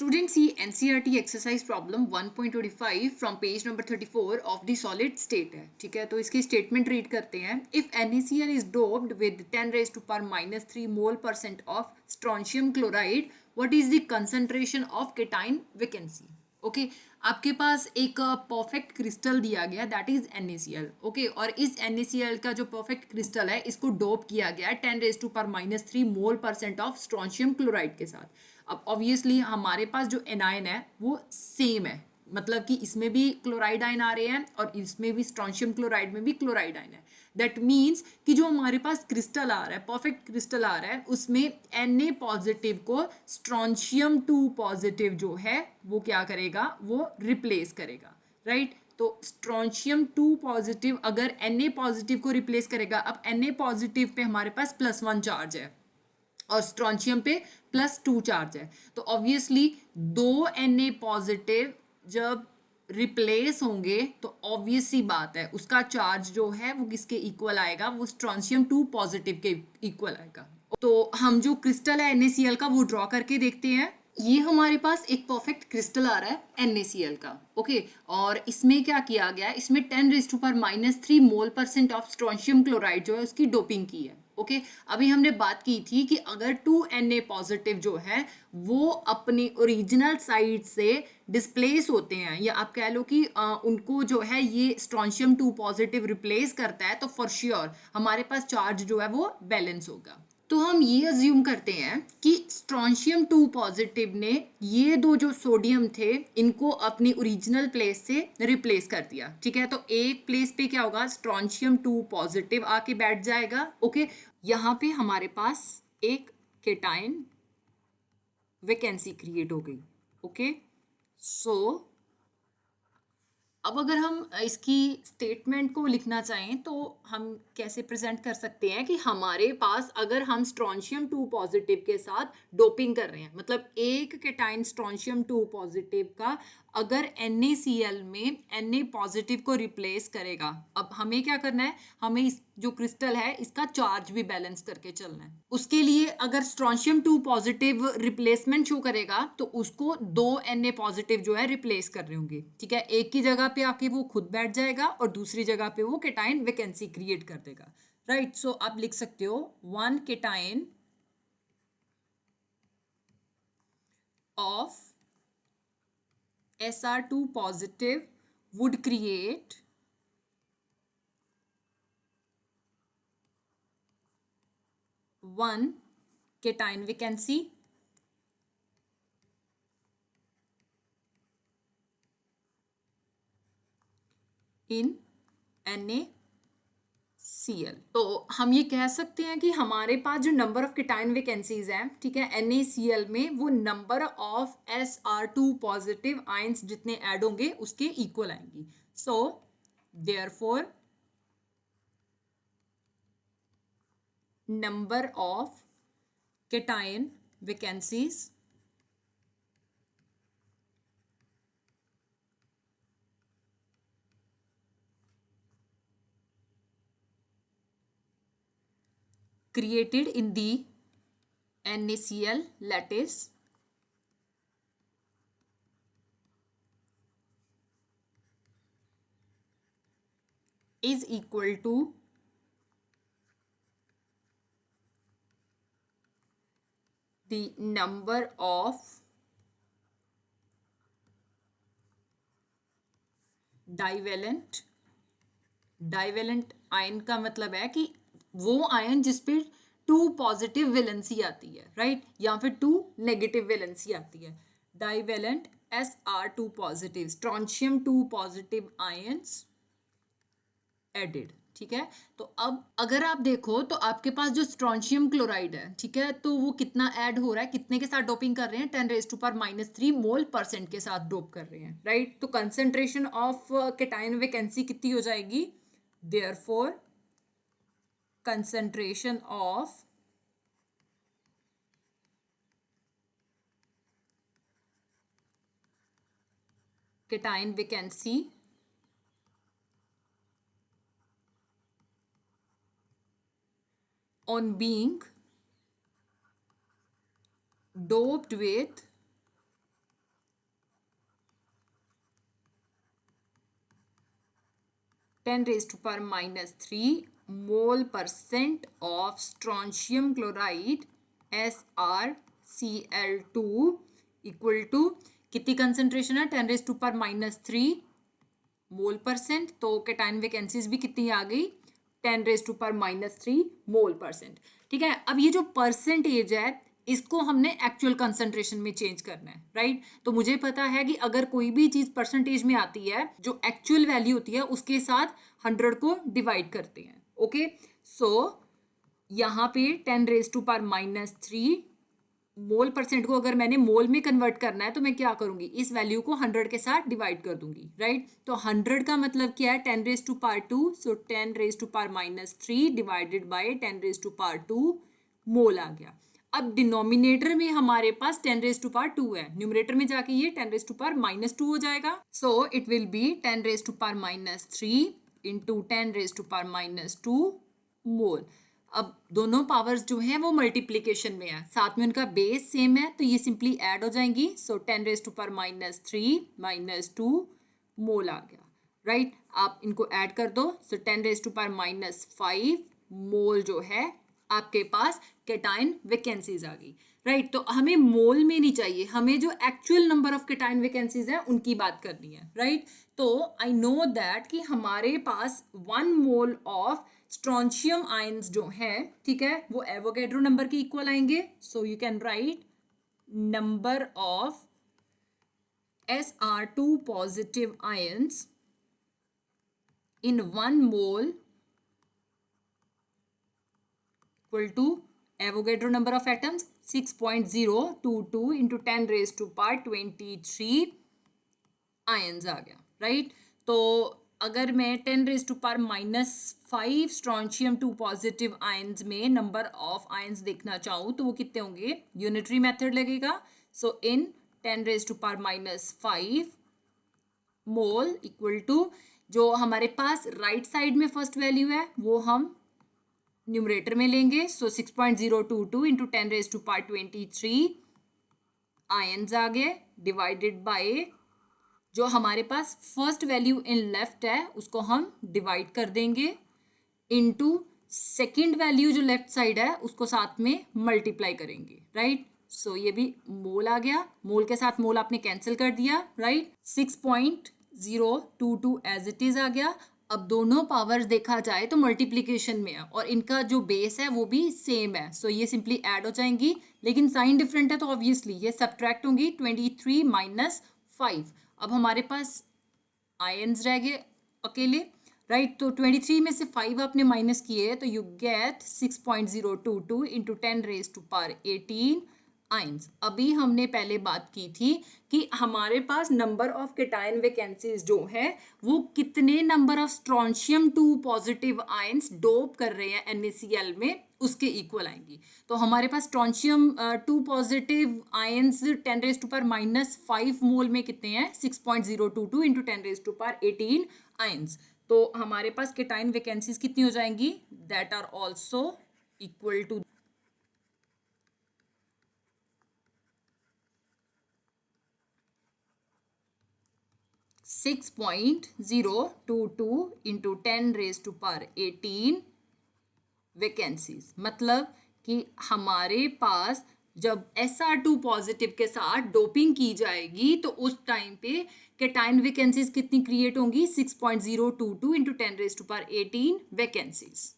Students see NCERT exercise problem 1.25 from page number 34 of the solid state है. ठीक है, तो इसकी स्टेटमेंट रीड करते हैं. If NaCl is doped with 10 raised to power minus 3 mole% of strontium chloride, what is the concentration of cation vacancy? Okay आपके पास एक perfect crystal दिया गया दैट इज NaCl. ओके और इस NaCl का जो परफेक्ट क्रिस्टल है इसको डोप किया गया है 10 रेज टू पावर माइनस 3 मोल% ऑफ स्ट्रॉन्शियम क्लोराइड के साथ. अब ऑब्वियसली हमारे पास जो एनायन है वो सेम है, मतलब कि इसमें भी क्लोराइड आयन आ रहे हैं और इसमें भी स्ट्रॉन्शियम क्लोराइड में भी क्लोराइड आयन है. दैट मीन्स कि जो हमारे पास क्रिस्टल आ रहा है, परफेक्ट क्रिस्टल आ रहा है, उसमें Na पॉजिटिव को स्ट्रॉन्शियम 2 पॉजिटिव जो है वो क्या करेगा, वो रिप्लेस करेगा. राइट तो स्ट्रॉन्शियम 2 पॉजिटिव अगर Na पॉजिटिव को रिप्लेस करेगा. अब Na पॉजिटिव पे हमारे पास +1 चार्ज है और स्ट्रॉन्शियम पे +2 चार्ज है. तो ऑब्वियसली दो Na पॉजिटिव जब रिप्लेस होंगे तो ऑब्वियस सी बात है उसका चार्ज जो है वो किसके इक्वल आएगा, वो स्ट्रॉन्शियम 2 पॉजिटिव के इक्वल आएगा. तो हम जो क्रिस्टल है NaCl का वो ड्रॉ करके देखते हैं. ये हमारे पास एक परफेक्ट क्रिस्टल आ रहा है NaCl का. ओके और इसमें क्या किया गया है, इसमें 10 रेज टू पावर माइनस 3 मोल% ऑफ स्ट्रॉन्शियम क्लोराइड जो है उसकी डोपिंग की है. ओके अभी हमने बात की थी कि अगर 2Na पॉजिटिव जो है वो अपनी ओरिजिनल साइड से डिस्प्लेस होते हैं या आप कह लो कि उनको जो है ये स्ट्रॉन्शियम 2 पॉजिटिव रिप्लेस करता है तो फॉर श्योर हमारे पास चार्ज जो है वो बैलेंस होगा. तो हम ये अज्यूम करते हैं कि स्ट्रॉन्शियम 2 पॉजिटिव ने ये दो जो सोडियम थे इनको अपनी ओरिजिनल प्लेस से रिप्लेस कर दिया. ठीक है तो एक प्लेस पे क्या होगा, स्ट्रॉन्शियम 2 पॉजिटिव आके बैठ जाएगा. ओके यहाँ पे हमारे पास एक केटाइन वैकेंसी क्रिएट हो गई. ओके सो अब अगर हम इसकी स्टेटमेंट को लिखना चाहें तो हम कैसे प्रेजेंट कर सकते हैं कि हमारे पास अगर हम स्ट्रॉन्शियम 2 पॉजिटिव के साथ डोपिंग कर रहे हैं, मतलब एक केटाइन स्ट्रॉन्शियम 2 पॉजिटिव का अगर NaCl में Na पॉजिटिव को रिप्लेस करेगा. अब हमें क्या करना है, हमें इस जो क्रिस्टल है इसका चार्ज भी बैलेंस करके चलना है. उसके लिए अगर स्ट्रॉन्शियम 2 पॉजिटिव रिप्लेसमेंट शो करेगा तो उसको दो Na पॉजिटिव जो है रिप्लेस कर रहे होंगे. ठीक है एक की जगह पे आके वो खुद बैठ जाएगा और दूसरी जगह पे वो केटाइन वैकेंसी क्रिएट कर देगा. राइट सो आप लिख सकते हो 1 cation of Sr2 positive would create one cation vacancy in NaCl. तो हम ये कह सकते हैं कि हमारे पास जो नंबर ऑफ केटाइन वैकेंसीज हैं, ठीक है NaCl में, वो number of Sr2 positive ions जितने ऐड होंगे उसके इक्वल आएंगी. So therefore number of cation vacancies created in the NaCl lattice is equal to the number of divalent ion का मतलब है कि वो आयन जिसपे 2 पॉजिटिव वैलेंसी आती है, राइट या फिर 2 नेगेटिव वैलेंसी आती है. Divalent Sr2 positive strontium 2 positive ions added. ठीक है तो अब अगर आप देखो तो आपके पास जो स्ट्रॉन्शियम क्लोराइड है, ठीक है तो वो कितना ऐड हो रहा है, कितने के साथ डोपिंग कर रहे हैं, 10 रेज टू पावर माइनस 3 मोल% के साथ डोप कर रहे हैं. राइट तो कंसेंट्रेशन ऑफ केटाइन वैकेंसी कितनी हो जाएगी, therefore concentration of cation vacancy on being doped with 10 raised to power minus 3 mole percent of strontium chloride SrCl2 equal to कितनी कंसेंट्रेशन है 10 raised to power minus 3 mole percent, तो cation vacancies भी कितनी आ गई 10 raised to power minus 3 mole percent. ठीक है, अब ये जो परसेंटेज है इसको हमने एक्चुअल कंसंट्रेशन में चेंज करना है, राइट। तो मुझे पता है कि अगर कोई भी चीज परसेंटेज में आती है जो एक्चुअल वैल्यू होती है उसके साथ 100 को डिवाइड करते हैं। ओके, सो यहाँ पे 10 raised to power minus 3 mole percent को अगर मैंने मोल में कन्वर्ट करना है तो मैं क्या करूंगी, इस वैल्यू को 100 के साथ डिवाइड कर दूंगी, राइट। तो 100 का मतलब क्या है 10 raised to power 2, so 10 raised to power minus 3 divided by 10 raised to power 2 मोल आ गया। अब डिनोमिनेटर में हमारे पास 10 raised to power 2 है, न्यूमरेटर में जाके ये 10 raised to power minus 2 हो जाएगा। So it will be 10 raised to power minus 3 into 10 raised to power minus 2 मोल। अब दोनों पावर्स जो हैं वो मल्टीप्लीकेशन में है, साथ में उनका बेस सेम है तो ये सिंपली ऐड हो जाएंगी। सो 10 raised to power minus 3 minus 2 मोल आ गया, राइट। आप इनको ऐड कर दो, सो 10 raised to power minus 5 मोल जो है आपके पास कैटायन वैकेंसीज आ गई, राइट। तो हमें मोल में नहीं चाहिए, हमें जो actual number of cation vacancies है उनकी बात करनी है, राइट। तो आई नो दैट कि हमारे पास 1 मोल ऑफ स्ट्रॉन्शियम आयंस जो है, ठीक है, वो एवोगैड्रो नंबर के इक्वल आएंगे। So you can write number of Sr2 positive ions in 1 mole equal to Avogadro number of atoms 6.022 into 10 raised to power 23 ions आ गया, राइट। तो अगर मैं 10 raised to power minus 5 strontium 2 positive ions में number of ions देखना चाहूँ तो वो कितने होंगे, यूनिटरी मेथड लगेगा। So in 10 raised to power minus 5 mole equal to जो हमारे पास राइट साइड में फर्स्ट वैल्यू है वो हम न्यूमरेटर में लेंगे। So 6.022 into 10 raised to power 23 ions आ गए डिवाइडेड बाय जो हमारे पास फर्स्ट वैल्यू इन लेफ्ट है उसको हम डिवाइड कर देंगे इनटू सेकंड वैल्यू जो लेफ्ट साइड है उसको साथ में मल्टीप्लाई करेंगे, राइट। सो ये भी मोल आ गया, मोल के साथ मोल आपने कैंसिल कर दिया, राइट। 6.022 एज इट इज आ गया। अब दोनों पावर्स देखा जाए तो मल्टीप्लिकेशन में है और इनका जो बेस है वो भी सेम है, सो ये सिंपली ऐड हो जाएंगी, लेकिन साइन डिफरेंट है तो ऑब्वियसली ये सब्ट्रैक्ट होंगी 23 माइनस 5। अब हमारे पास आयंस रह गए अकेले, राइट। तो 23 में से 5 आपने माइनस किए तो you get 6.022 into 10 raised to power 18 ions. अभी हमने पहले बात की थी कि हमारे पास नंबर ऑफ कैटायन वैकेंसीज जो है वो कितने number of strontium 2 positive ions dope कर रहे हैं NaCl में उसके इक्वल आएंगी। तो हमारे पास strontium 2 positive ions 10 raised to power minus 5 mole में कितने हैं 6.022 into 10 raised to power 18 ions. तो हमारे पास कैटायन वैकेंसीज कितनी हो जाएंगी, that are also equal to 6.022 into 10 raised to power 18 vacancies. मतलब कि हमारे पास जब Sr2 पॉजिटिव के साथ डोपिंग की जाएगी तो उस टाइम पे कैटायन वैकेंसीज कितनी क्रिएट होंगी 6.022 into 10 raised to power 18 vacancies.